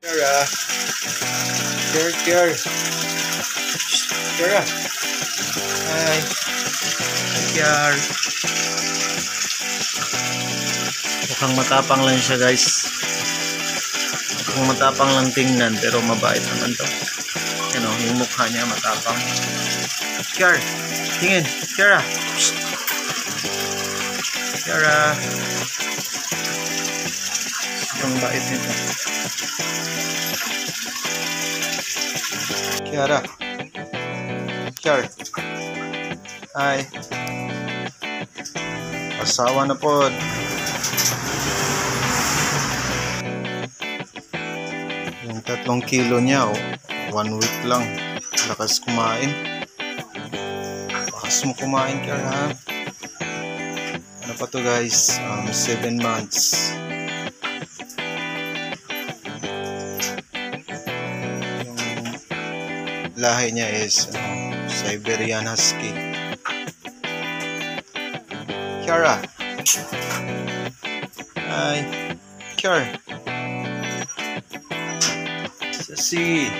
Kiara. Kiara. Kiara. Hi. Kiara. Mukhang matapang lang siya, guys. Mukhang matapang lang tingnan, pero mabait naman to. Yan o, yung mukha niya matapang. Kiara. Tingin. Kiara. Kiara. Ang bait nito. Kiara. Kiara. Hi. Asawa na po. Yung 3 kilo niya, 1 week lang. Lakas kumain. Lakas mo kumain, Kiara, ha? Ano pa to, guys? 7 months. Lahi niya is Siberian Husky. Kiara. Hi. Kiara. Sissy.